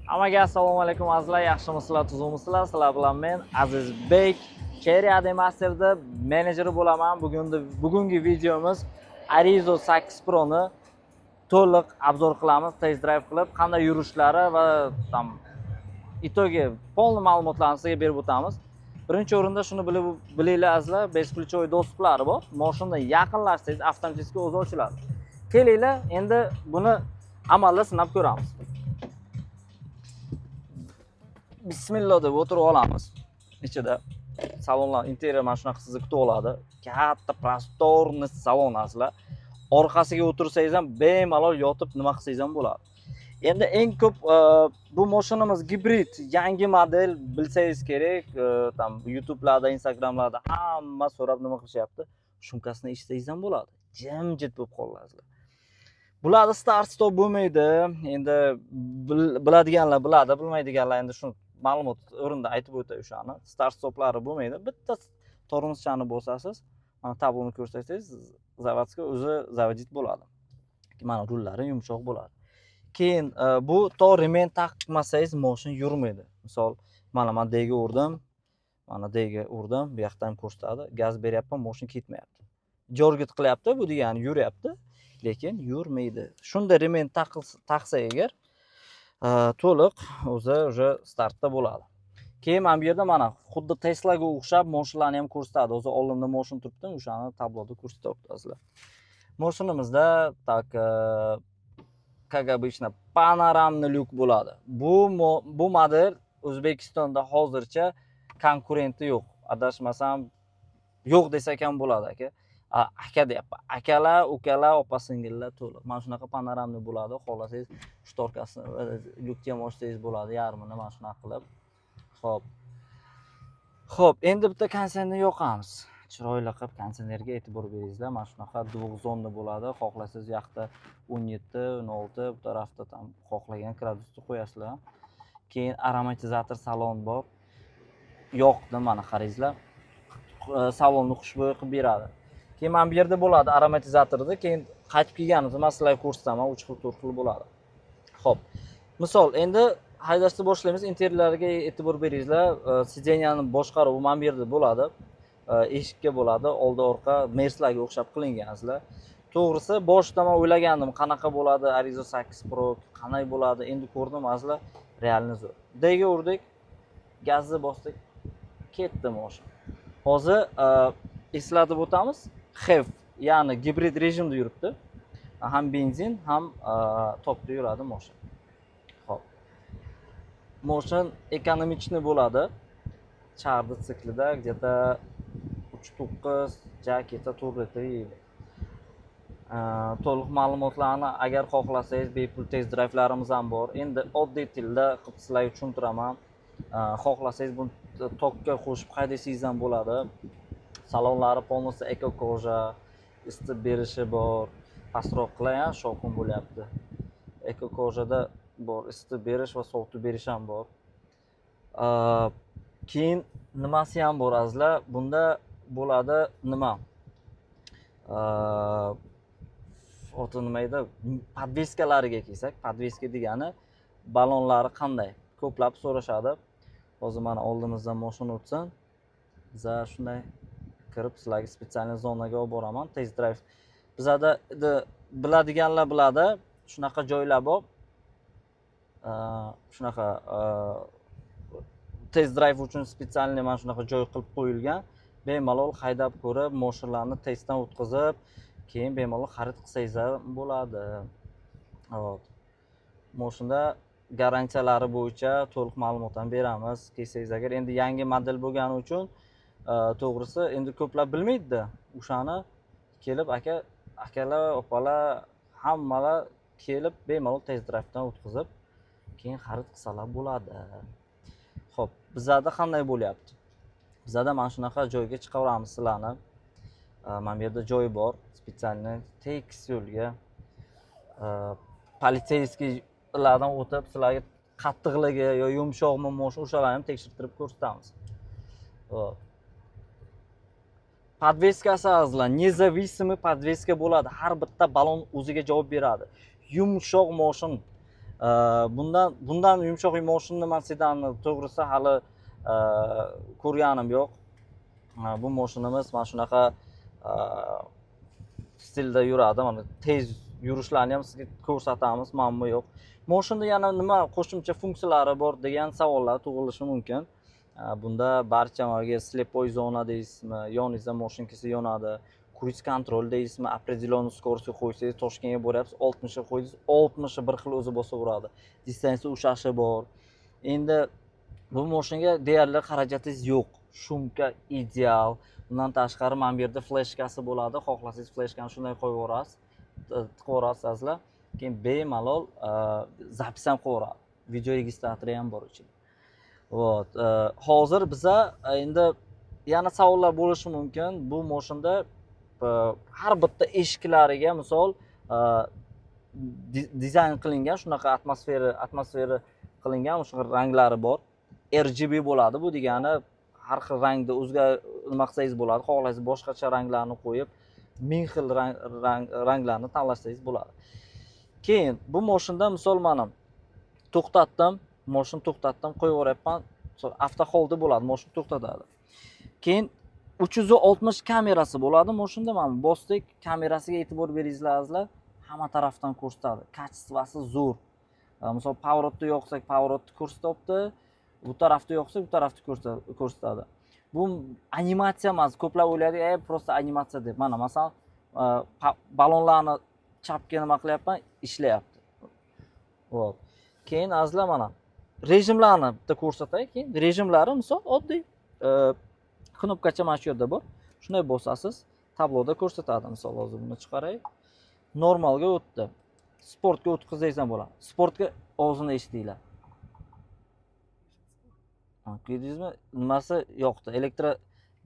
Hammaga assalomu alaykum azizlar, yaxshimisizlar, tuzukmisizlar? Sizlar bilan men Azizbek, Cherry Ademasterda menejeri bo'laman. Bugungi videomiz Arizo 8 Pro ni to'liq obzor qilamiz, test drive qilib, qanday yurishlari va tam itogi полный ma'lumotlarni sizga berib o'tamiz. Birinchi o'rinda shuni bilinglar azizlar, beshqulchoy do'stlar bor. Mashinani yaqinlashsangiz avtomatik o'zi ochiladi. Kelinglar, endi buni amalda sinab ko'ramiz. Bismillah deb o'tirib olamiz. Ichida salonlar, interyer mana shunaqa sizni kutib oladi. Katta, prostorniy salon asla. Orqasiga o'tirsangiz ham bemalol yotib nima qilsangiz ham bo'ladi. Endi eng ko'p bu mashinamiz gibrid, yangi model bilsangiz kerak, tam YouTube'larda, Instagram'larda hamma so'rab nima qilishyapti. Shumkasini eshitsangiz ham bo'ladi. Jimjit bo'lib qolasizlar. Bularda start stop bo'lmaydi. Endi biladiganlar biladi, bilmaydiganlar endi shu ma'lumot o'rinda aytib o'tay o'shani. Start stoplari bo'lmaydi. Bitta tormozchani bosasiz, mana tabloni ko'rsatsangiz, zavodga o'zi zavodit bo'ladi. Mana rullari yumshoq bo'ladi. Keyin bu to remen taqmasangiz mashina yurmaydi. Misol, mana men D'ga urdim. Mana D'ga urdim, bu yoqda ham ko'rsatadi. Gaz beryapman, mashina ketmayapti. Jorgit qilyapti, bu degani yuryapti. Lekin yurmaydi. Shunda remen taqsa agar to'liq o'zi startda bo'ladi. Keyin mana bu yerda mana xuddi Teslaga o'xshab mashinalarni ham ko'rsatadi. O'zi oldinda mashina turibdi, o'shani tabloda ko'rsatyapti azizlar. Mashinamizda tak как обычно panoramniy lyuk bo'ladi. Bu model O'zbekistonda hozircha konkurenti yo'q. Adashmasam yo'q desak ham bo'ladi aka. Aka deyapman. Akalar, ukalar, opa-singillar to'liq. Mana shunaqa panoramniy bo'ladi. Xohlasangiz shtorkasini lyukni ham ochsangiz bo'ladi, yarmini mana shunaqa qilib. Xo'p, endi bitta konditsionerni yoqamiz. Chiroyli qilib konditsionerga e'tibor beringizlar. Mana shunaqa dvig'zonni bo'ladi. Xohlasangiz u yoqda 17, 16, bu tarafda ham xohlagan gradusni qo'yasizlar. Keyin aromatizator salon bor. Yoqdi, mana qarangizlar. Salonni xushbo'y qilib beradi. Keyin mana bu yerda bo'ladi aromatizatorda. Keyin qaytib kelganimizda men sizlarga ko'rsataman, 3 xil 4 xil bo'ladi. Xo'p. Misol, endi haydashni boshlaymiz. Interyerlarga e'tibor beringizlar. Sideniyani boshqaruvi mana bu yerda bo'ladi. Eshikka bo'ladi, oldi orqa Merce'larga o'xshab qilingansizlar. To'g'risi, boshida men o'ylagandim, qanaqa bo'ladi Arizo 8 Pro, qanday bo'ladi. Endi ko'rdim azizlar, realni zo'r. D'ga urdik, gazni bosdik, ketdi mashina. Hozir eslatib o'tamiz. HEV, ya'ni gibrid rejimda yuribdi. Ham benzin, ham tokda yuradi mashina. Xo'p. Mashina ekonomichniy bo'ladi. Chardi siklida где-то 3.9 jaketa 4 litr yeydi. To'liq ma'lumotlarni agar xohlasangiz bepul test drive'larimiz ham bor. Endi oddiy tilda qilib sizlarga tushuntiraman. Xohlasangiz buni tokka qo'shib haydaysiz ham bo'ladi. Salonlari polностью eko koja, isitib berishi bor. Pastroq qilay, shovqin bo'lyapti. Eko kojada bor, isitib berish va sovutib berish ham bor. Keyin nimasi ham bor azizlar? Bunda bo'ladi nima? Oti nima edi? Podveskalariga kelsak, podveska degani balonlari qanday? Ko'plab so'rashadi. Hozir mana oldimizdan mashina o'tsin. Biza shunday kirib sizlarga spetsial zonaga olib boraman. Test drive. Bizada biladiganlar biladi, shunaqa joylar bor. Shunaqa test drive uchun spetsialniy mana shunaqa joy qilib qo'yilgan. Bemalol haydab ko'rib, mashinalarni testdan o'tkazib, keyin bemalol xarid qilsangiz ham bo'ladi. Hop. Mashina garantiyalari bo'yicha to'liq ma'lumot ham beramiz. Kelsangiz agar endi yangi model bo'lgani uchun to'g'risi endi ko'plab bilmaydi-da. O'shani kelib akalar, opalar hammalar kelib bemalol test drive'dan o'tkazib, keyin xarid qilsalar bo'ladi. Xo'p, bizlarda qanday bo'lyapti? Bizlarda mana shunaqa joyga chiqaveramiz sizlarni. Mana bu yerda joy bor, spetsialniy tekis yo'lga. Politseyskilardan o'tib sizlarga qattiqligi yo yumshoqmi mashina o'shalarni ham tekshirtirib ko'rsatamiz. Xo'p. Podveskasi azizlar, независимый podveska bo'ladi. Har bitta balon o'ziga javob beradi. Yumshoq mashina. Bundan yumshoq mashinani man sedanni to'g'risi hali ko'rganim yo'q. Bu mashinamiz mana shunaqa stilda yuradi. Mana tez yurishlarni ham sizga ko'rsatamiz, muammo yo'q. Mashinada yana nima qo'shimcha funksiyalari bor degan savollar tug'ilishi mumkin. Bunda barcha slepoy zona deysizmi, yoningizda mashin kelsa yonadi. Cruise control deysizmi, определенный скоростga qo'ysangiz, Toshkentga boryapsiz, 60 ga qo'ydingiz, 60 bir xil o'zi bosaveradi. Distansiya ushlashi bor. Endi bu mashinga deyarli xarajatingiz yo'q. Shumka ideal. Bundan tashqari mana bu yerda fleshkasi bo'ladi. Xohlasangiz fleshkani shunday qo'yib yuborasiz. Tiqib yuborasizlar. Keyin bemalol zapis ham qilaveradi. Video registratori ham bor ichida. Вот. Hozir biza endi yana savollar bo'lishi mumkin. Bu mashinada har bitta eshiklariga misol dizayn qilingan shunaqa atmosfera qilingan o'sha ranglari bor. RGB bo'ladi. Bu degani har xil rangda nima qilsangiz bo'ladi. Xohlasangiz boshqacha ranglarni qo'yib, ming xil ranglarni tanlasangiz bo'ladi. Keyin bu mashinda misol mana to'xtatdim, mashin to'xtatdim, qo'yib yuboryapman. Avto holda bo'ladi, mashin to'xtatadi. Keyin 360 kamerasi bo'ladi mashinada. Mana bosdik, kamerasiga e'tibor beringizlar, hamma tarafdan ko'rsatadi. Kачествоsi zo'r. Misol pavorotni yoqsak, pavorotni ko'rsatyapti. Bu tarafda yoqsa, bu tarafni ko'rsatadi. Bu animatsiya emas. Ko'plar o'ylaydi, prosta animatsiya deb. Mana masalan, balonlarni chapga nima qilyapman, ishlayapti. Вот. Keyin azizlar mana rejimlarni bitta ko'rsatay. Keyin rejimlari misol oddiy knopkacha mana shu yerda bor. Shunday bosasiz, tabloda ko'rsatadi. Misol hozir buni chiqaray. Normalga o'tdi. Sportga o'tkazsangiz ham bo'ladi. Sportga og'zini eshitinglar. Ko'rdingizmi? Nimasi yo'qdi. Elektr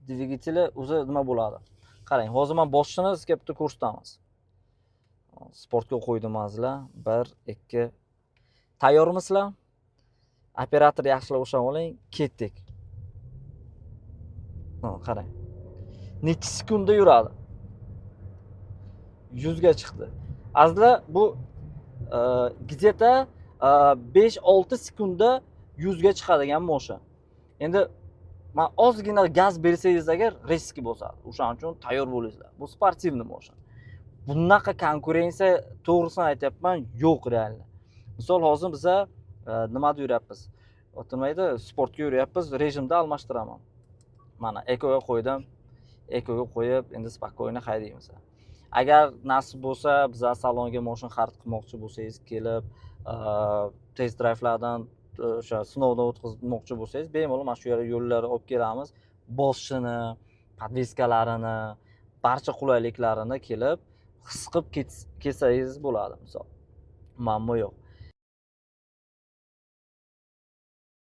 dvigateli o'zi nima bo'ladi? Qarang, hozir men boshini sizga bitta ko'rsatamiz. Sportga qo'ydim azizlar. 1 2 Tayyormisizlar? Operator yaxshilab o'shab oling, ketdik. Qarang. Necha sekundda yuradi? 100 ga chiqdi. Azizlar, bu где-то 5-6 sekundda 100 ga chiqadigan mashin. Endi men ozgina gaz bersangiz agar riski bo'ladi. O'shaning uchun tayyor bo'lingizlar. Bu sportivniy mashin. Bunaqa konkurensiya to'g'risini aytyapman, yo'q realni. Misol hozir biza nimada yuryapmiz? O'tmaydi, sportga yuryapmiz, rejimda almashtiraman. Mana ekoga qo'ydim. Ekoga qo'yib, endi spokойно haydaymiz. Agar nasib bo'lsa, biza salonga mashin xarid qilmoqchi bo'lsangiz, kelib, test drive'lardan o'sha sinovdan o'tkazmoqchi bo'lsangiz, bemalol mana shu yerga yo'llarni olib kelamiz. Bosishini, podveskalarini, barcha qulayliklarini kelib his qilib ketsangiz bo'ladi, misol. Muammo yo'q.